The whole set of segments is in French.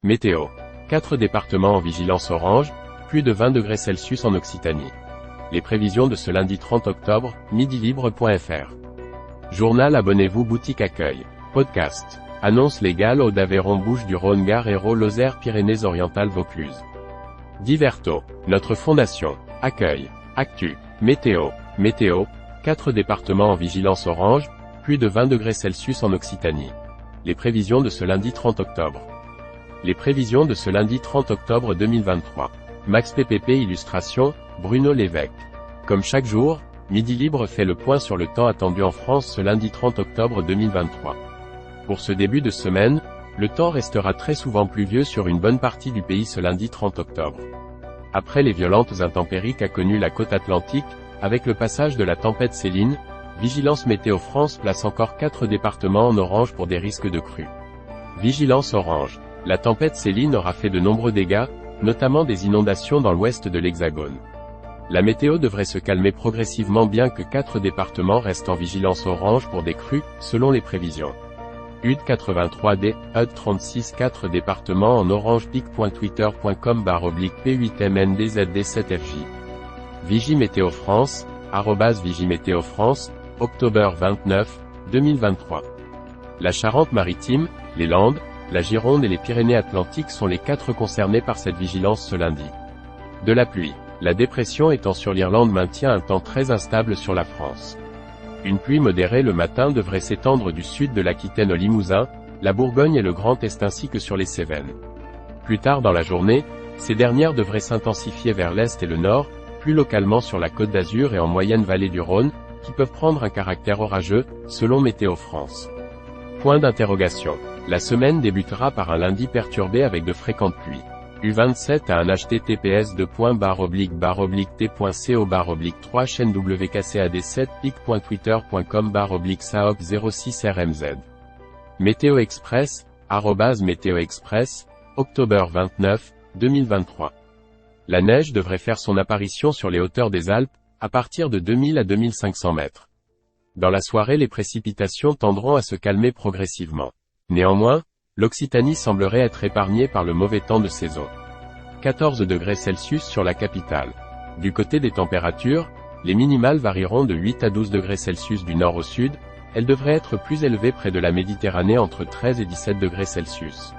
Météo. 4 départements en vigilance orange, plus de 20 degrés Celsius en Occitanie. Les prévisions de ce lundi 30 octobre, midilibre.fr. Journal. Abonnez-vous. Boutique accueil. Podcast. Annonce légale. Aude d'Aveyron, Bouches-du-Rhône, Gare, Hérault, Lozère, Pyrénées-Orientales, Vaucluse. Diverto. Notre fondation. Accueil. Actu. Météo. Météo. 4 départements en vigilance orange, plus de 20 degrés Celsius en Occitanie. Les prévisions de ce lundi 30 octobre. Les prévisions de ce lundi 30 octobre 2023. Max PPP. Illustration, Bruno Lévesque. Comme chaque jour, Midi Libre fait le point sur le temps attendu en France ce lundi 30 octobre 2023. Pour ce début de semaine, le temps restera très souvent pluvieux sur une bonne partie du pays ce lundi 30 octobre. Après les violentes intempéries qu'a connues la côte atlantique, avec le passage de la tempête Céline, Vigilance Météo France place encore 4 départements en orange pour des risques de crue. Vigilance orange. La tempête Céline aura fait de nombreux dégâts, notamment des inondations dans l'ouest de l'Hexagone. La météo devrait se calmer progressivement bien que 4 départements restent en vigilance orange pour des crues, selon les prévisions. UD 83D, UD 36 4 départements en orange. pic.twitter.com/p8mndzd7fj. Vigimétéo France, @Vigimétéo France, octobre 29, 2023. La Charente-Maritime, les Landes, la Gironde et les Pyrénées-Atlantiques sont les 4 concernés par cette vigilance ce lundi. De la pluie. La dépression étant sur l'Irlande maintient un temps très instable sur la France. Une pluie modérée le matin devrait s'étendre du sud de l'Aquitaine au Limousin, la Bourgogne et le Grand Est ainsi que sur les Cévennes. Plus tard dans la journée, ces dernières devraient s'intensifier vers l'est et le nord, plus localement sur la Côte d'Azur et en moyenne vallée du Rhône, qui peuvent prendre un caractère orageux, selon Météo France. Point d'interrogation. La semaine débutera par un lundi perturbé avec de fréquentes pluies. U27 à un https://t.co/3 chaîne WKCAD7 pic.twitter.com/saop06rmz. Météo Express, @Météo Express, octobre 29, 2023. La neige devrait faire son apparition sur les hauteurs des Alpes, à partir de 2000 à 2500 mètres. Dans la soirée, les précipitations tendront à se calmer progressivement. Néanmoins, l'Occitanie semblerait être épargnée par le mauvais temps de saison. 14 degrés Celsius sur la capitale. Du côté des températures, les minimales varieront de 8 à 12 degrés Celsius du nord au sud, elles devraient être plus élevées près de la Méditerranée entre 13 et 17 degrés Celsius.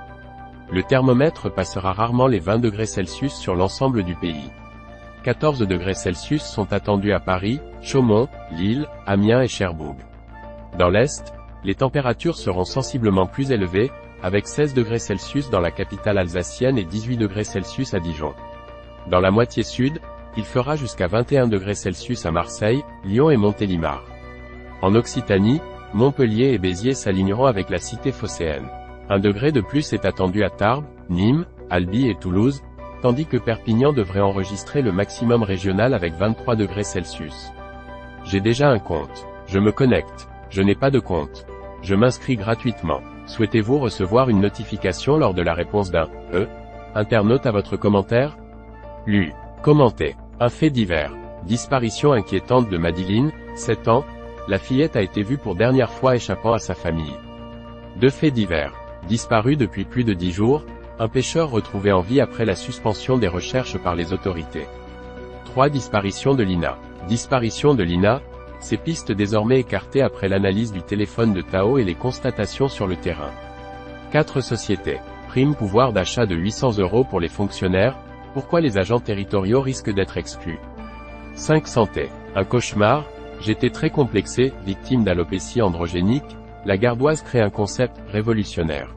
Le thermomètre passera rarement les 20 degrés Celsius sur l'ensemble du pays. 14 degrés Celsius sont attendus à Paris, Chaumont, Lille, Amiens et Cherbourg. Dans l'Est, les températures seront sensiblement plus élevées, avec 16 degrés Celsius dans la capitale alsacienne et 18 degrés Celsius à Dijon. Dans la moitié sud, il fera jusqu'à 21 degrés Celsius à Marseille, Lyon et Montélimar. En Occitanie, Montpellier et Béziers s'aligneront avec la cité phocéenne. 1 degré de plus est attendu à Tarbes, Nîmes, Albi et Toulouse, tandis que Perpignan devrait enregistrer le maximum régional avec 23 degrés Celsius. J'ai déjà un compte. Je me connecte. Je n'ai pas de compte. Je m'inscris gratuitement. Souhaitez-vous recevoir une notification lors de la réponse d'un internaute à votre commentaire? Lu. Commenté. Un fait divers. Disparition inquiétante de Madeline, 7 ans. La fillette a été vue pour dernière fois échappant à sa famille. 2 faits divers. Disparu depuis plus de 10 jours, un pêcheur retrouvé en vie après la suspension des recherches par les autorités. 3 disparitions de Lina. Disparition de Lina, ces pistes désormais écartées après l'analyse du téléphone de Tao et les constatations sur le terrain. 4 sociétés. Prime pouvoir d'achat de 800 € pour les fonctionnaires, pourquoi les agents territoriaux risquent d'être exclus. 5 santé. Un cauchemar, j'étais très complexée, victime d'alopécie androgénique, la Gardoise crée un concept révolutionnaire.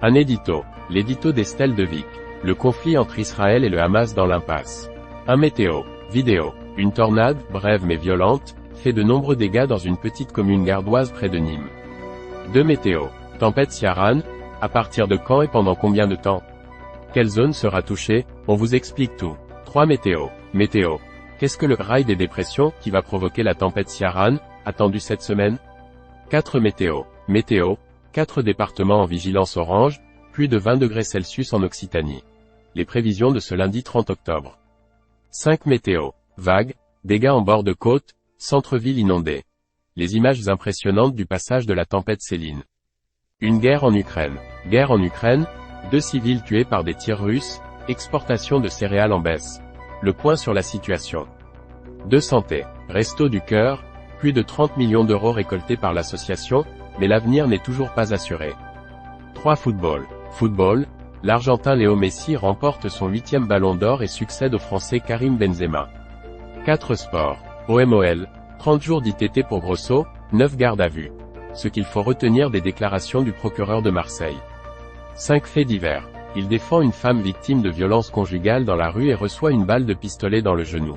Un édito. L'édito d'Estelle Devic. Le conflit entre Israël et le Hamas dans l'impasse. Un météo. Vidéo. Une tornade, brève mais violente, fait de nombreux dégâts dans une petite commune gardoise près de Nîmes. 2 météo. Tempête Ciarán, à partir de quand et pendant combien de temps? Quelle zone sera touchée? On vous explique tout. 3 météo. Météo. Qu'est-ce que le rail des dépressions qui va provoquer la tempête Ciarán, attendue cette semaine? 4 météo. Météo. 4 départements en vigilance orange, plus de 20 degrés Celsius en Occitanie. Les prévisions de ce lundi 30 octobre. 5 météo. Vagues, dégâts en bord de côte, centre-ville inondé. Les images impressionnantes du passage de la tempête Céline. Une guerre en Ukraine. Guerre en Ukraine, 2 civils tués par des tirs russes, exportation de céréales en baisse. Le point sur la situation. 2 santé. Restos du Cœur, plus de 30 millions d'euros récoltés par l'association, mais l'avenir n'est toujours pas assuré. 3 football. Football, l'Argentin Léo Messi remporte son 8e ballon d'or et succède au Français Karim Benzema. 4 sport. OMOL, 30 jours d'ITT pour Grosso, 9 gardes à vue. Ce qu'il faut retenir des déclarations du procureur de Marseille. 5 faits divers. Il défend une femme victime de violences conjugales dans la rue et reçoit une balle de pistolet dans le genou.